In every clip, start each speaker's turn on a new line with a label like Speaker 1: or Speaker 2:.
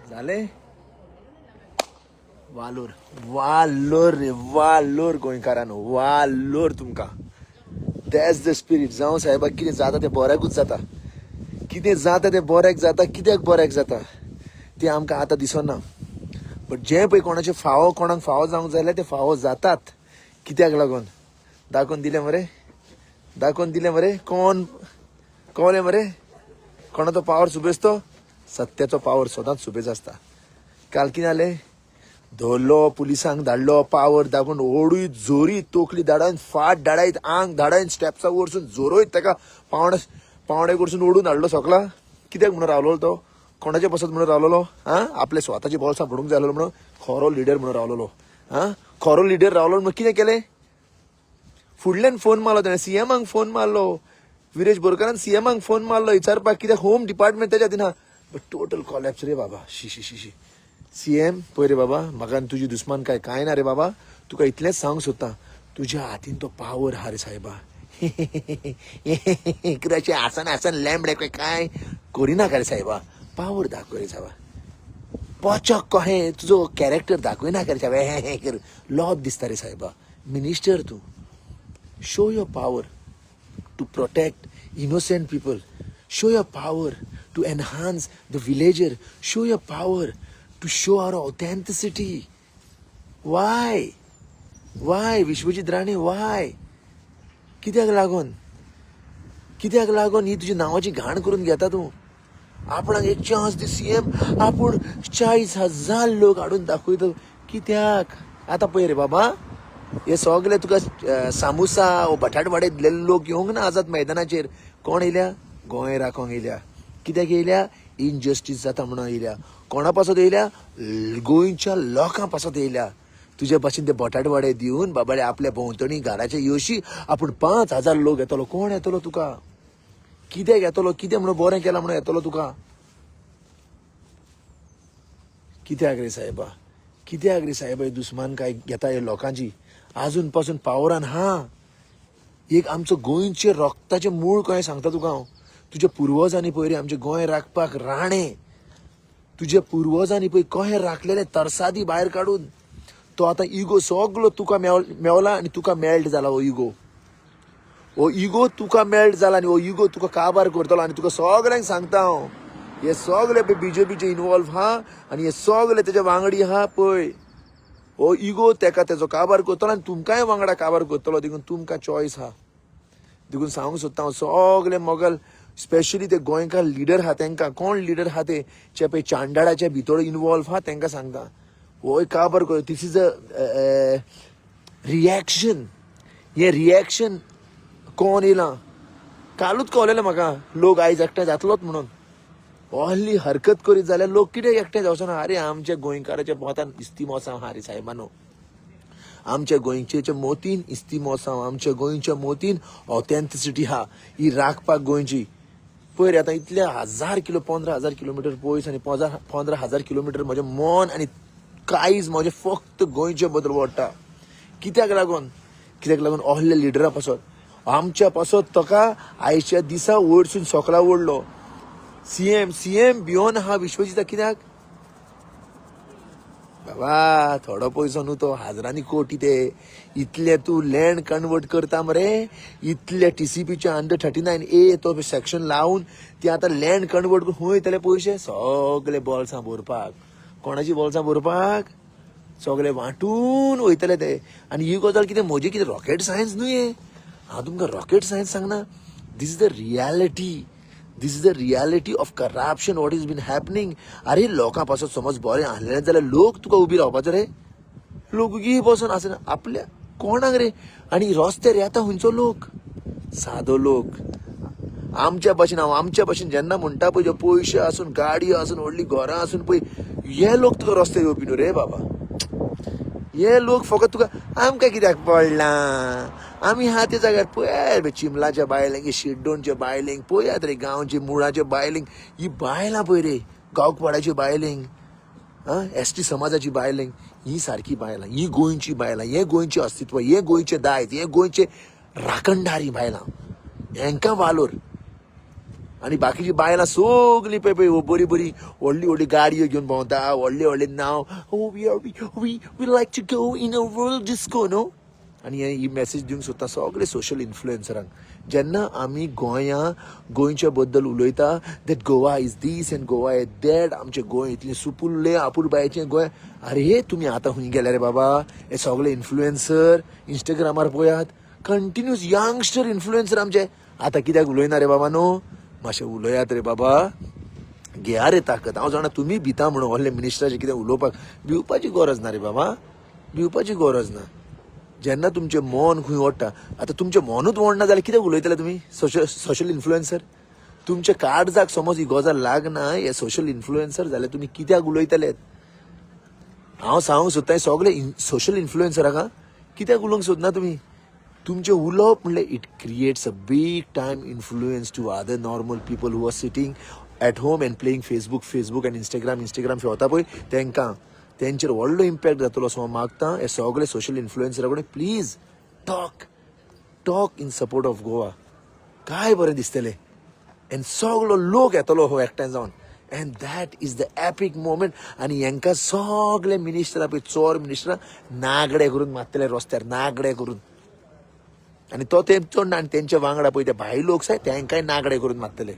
Speaker 1: झाले. वालोर वालोर रे वालोर गोंयकारांनो, वालोर तुमकां. That's the spirit. जावं साहेबाक कितें जाता तें बऱ्याकूच जाता. कितें जाता तें बऱ्याक जाता. कित्याक बऱ्याक जाता तें आमकां आतां दिसना. बट जें पळय कोणाचे फावो, कोणाक फावो जावंक जाय ते फावो जातात. कित्याक लागून दाखोवन दिलें मरे, दाखोवन दिलें मरे. कोण कळ्ळें मरे. कोणाचो पावर सुबेजतो. सत्याचो पावर सदांच सुबेज आसता. काल कितें जालें, धरलो, पुलिसांक धाडलो, पावर दाखोवन ओडूयत जोरीत, तोकली धाडायन, फाट धाडायत, आंग धाडायन, स्टेप्सा वरसून जोरोयत ताका पावणे कडसून ओडून हाडलो सकला. कित्याक म्हणून रावलो तो. कोणाचे बसत म्हणून रावलेलो. आपले स्वताची बॉल्सां भरूंक जाय आसलो म्हणून खरो लिडर म्हणून रावलेलो. खरो लिडर रावलो म्हणून कितें केलें. फुडल्यान फोन मारलो ताणें, सीएमांक फोन मारलो. विरेश बोरकारान सीएमांक फोन मारलो विचारपाक कित्याक होम डिपार्टमेंट तेच्या दिना. बट टोटल कॉलॅप्स रे बाबा. शी. सीएम पळय रे बाबा, म्हाका तुजी दुस्मान कांय ना रे बाबा. तुका इतलेंच सांगूंक सोदतां, तुज्या हातीन तो पावर हा रे साहेबा. कित्याचें आसन लॅम्बडे काय करिनाका रे साहेबा. पावर दाखय रे साहेबा. पोचक कहें तुजो कॅरेक्टर दाखयनाका रे साहेबा. हे कर लॉब दिसता रे साहेबा. मिनिस्टर तूं. Show your power to protect innocent people. Show your power to enhance the villager. Show your power to show our authenticity. Why Vishwajit Rane, why? कित्याक लागून ही तुजी नावाची घाण करून घेता तूं. आपणाक एक चान्स दी सीएम. आपूण 40,000 लोक हाडून दाखयता. कित्याक. आतां पळय रे बाबा, हे सगळे तुका सामुसा ओ बटाट वाडे दिलेले लोक येवंक ना आझाद मैदानाचेर. कोण येयल्या. गोंय राखोंक येयल्या. कित्याक येयल्या. इनजस्टीस जाता म्हणून येयल्या. कोणा पासत येयल्या. गोंयच्या लोकां पासत येयल्या. तुजे भाशेन ते बटाट वाडे दिवन बाबाडे आपल्या भोंवतणी घराच्या येवशी आपूण 5,000 लोक येतलो. कोण येतलो तुका. कित्याक येतलो. कितें म्हणून बरें केलां म्हणून येतलो तुका. कित्याक रे साहेबा. कित्याक रे साहेबा ही दुस्मान काय घेता हे लोकांची. अजून पासून पावरान एक आमचो गोंयचे रक्ताचे मूळ कहें सांगता तुका हांव. तुज्या पुर्वजांनी पळय रे आमचे गोंय राखपाक राणे. तुज्या पुर्वजांनी पळय कहें राखलेले तरसादी भायर काडून. तो आतां इगो सगळो तुका मेवला आनी तुका मेल्ट जाला. हो इगो तुका मेल्ट जाला आनी हो इगो तुका काबार करतलो. आनी तुका सगळ्यांक सांगता हांव, हे सगळे पळय बीजेपीचे इनवॉल्व आनी हे सगळे तेजे वांगडी पळय. हो इगो तेजो काबार करतलो आनी तुमकांय वांगडा काबार करतलो. देखून तुमकां चॉयस देखून सांगूंक सोदता हांव सगळे मोगल, स्पेशली ते गोंयकार लिडर तेंकां. कोण लिडर ते जे पळय चांडाळाच्या भितर इनवॉल्व तेंकां सांगता, होय काबार कर. दिस इज अ रिएक्शन. हे रिएक्शन कोण येयलां. कालूच कळलेलें म्हाका लोक आयज एकठांय जातलोच म्हणून. व्हडली हरकत करीत जाल्यार लोक कितें एकठांय जावचो ना. अरे आमच्या गोंयकाराच्या पोतान इस्तिमोसांव रे साहेबानो. आमच्या गोंयच्या मोतीन इस्तिमोसांव. आमच्या गोंयच्या मोतीन ऑथेंटिसिटी ही राखपाक गोंयची. पळय रे आतां इतले 15,000 किलोमिटर पयस आनी 15,000 किलोमिटर म्हजें मन आनी काळीज म्हजें फक्त गोंयचे बद्दल ओडटा. कित्याक लागून ohले लिडरा पासत. आमच्या पासत ताका आयच्या दिसा वयरसून सकला ओडलो. सीएम भियोन विश्वजीता. कित्याक बाबा थोडो पयसो न्हू तो. हजारांनी कोटी ते. इतले तूं लँड कन्वर्ट करता मरे. इतले TCPच्या अंडर-39A तो सेक्शन लावन ती आतां लँड कन्वर्ट करून खंय वयतले पयशे. सगळे बॉल्सां भरपाक. कोणाची बॉल्सां भरपाक. सगळे वांटून वयतले ते. आनी ही गजाल कितें म्हजी कितें रॉकेट सायन्स न्हू हे. हांव तुमकां रॉकेट सायन्स सांगना. This is the reality. This is the reality of corruption. What is been happening. अरे लोकां पासून समज बरें आहलें जाल्यार लोक तुका उबी रावपाचो रे. लोक उगी बसून आसना आपल्या कोणाक रे. आनी रस्त्यार येता खंयचो लोक. सादो लोक. आमच्या भाशेन जेन्ना म्हणटा पळय पयशे आसून गाडी आसून व्हडली घरां आसून पळय हे लोक तुका रस्त्यार येवपी न्हू रे बाबा. हे लोक फकत तुका आमकां कित्याक पडलां. आमी त्या जाग्यार पळय चिमलाच्या बायलेंक, शिड्डोणच्या बायलेंक पळयात रे. गांवचे मुळाचे बायलेंक. ही बायलां पळय रे. गांवपाड्याची बायलेंक, ST समाजाची बायलेंक. ही सारकी बायलां. ही गोंयची बायलां. हे गोंयचें अस्तित्व. हे गोंयचे दायज. हे गोंयचे राखणदारी बायलां. हेंकां वालोर. आणि बाकीची बायलां सगळी पळय पळय बरी बरी व्हडली व्हडली गाडयो घेवन भोंवता, व्हडले व्हडले नांव, we like to go in a world disco no. आणि ही मॅसेज दिवंक सोदता सगळे सोशल इन्फ्लुएन्सरांक. जेन्ना आमी गोंयच्या बद्दल उलयता that Goa is this and Goa is that, आमचें गोंय इतलें सुपुल्लें आपुलबायेचें गोंय. अरे तुमी आतां खंय गेले रे बाबा? हे सगळे इन्फ्लुएन्सर इंस्टाग्रामार पळयात, कंटिन्यूस यंगस्टर इन्फ्लुएन्सर आमचे. आतां कित्याक उलयना रे बाबा न्हू? मातशें उलयात रे बाबा, घेया रे ताकद. हांव जाणा तुमी भिता म्हणून व्हडले मिनिस्टराचें कितें उलोवपाक. भिवपाची गरज ना रे बाबा, भिवपाची गरज ना. जेन्ना तुमचें मन खंय ओडटा, आतां तुमचें मनूच ओडना जाल्यार कित्याक उलयतले तुमी सोशल इन्फ्लुएन्सर? तुमच्या काळजाक समज ही गजाल लागना हे सोशल इन्फ्लुएन्सर जाल्यार तुमी कित्याक उलयतले? हांव सांगूंक सोदता हे सगळे सोशल इन्फ्लुएन्सराक कित्याक उलोवंक सोदना तुमी? तुमचें उलोवप म्हणल्यार it creates a big time influence to other normal people who are sitting at home and playing Facebook and Instagram फेवता पळय तांकां. तेंचेर व्हडलो इम्पॅक्ट जातलो असो हांव मागतां. हे सगळे सोशल इन्फ्लुएन्सरा कडेन please talk in support of Goa. काय बरें दिसतलें. एन सगळो लोक येतलो हो एकठांय जावन. And that is the epic moment. आणि हांकां सगळे मिनिस्टर पळय चोर मिनिस्टर नागडे करून मारतले रस्त्यार, नागडे करून. आणि तो तेंचो आनी तेंचे वांगडा पळय ते भायले लोक आसाय तांकांय नागडे करून मारतले.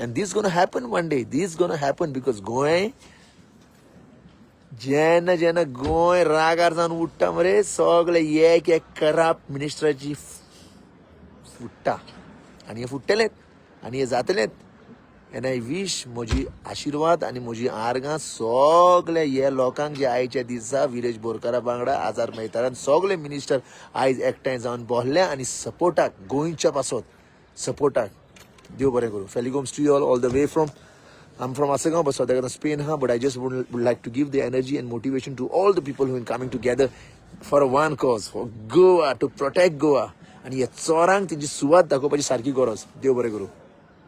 Speaker 1: And this gonna happen one day, this gonna happen because Goa जेन्ना जेन्ना गोंय रागार जावन उठटा मरे सगळे एक करप्ट मिनिस्टराची फुट्टा. आनी हे फुट्टलेत आनी हे जातलेत. एन आय विश म्हजी आशिर्वाद आनी म्हजी आर्गां सगळे हे लोकांक जे आयच्या दिसा विरेश बोरकारा वांगडा आजार मेहतारान सगळे मिनिस्टर आयज एकठांय जावन बसले आनी सपोर्टाक गोंयच्या पासत सपोर्टाक. देव बरें करूं. फेलिगोम्स to you all the way from I'm from Asagaon, but South Spain, but I just would like to give the energy and motivation to all the people who are coming together for one cause, for Goa, to protect Goa. आणि या चोरांक तेजी सुवात दाखोवपाची सारखी गरज. देव बरें करूं.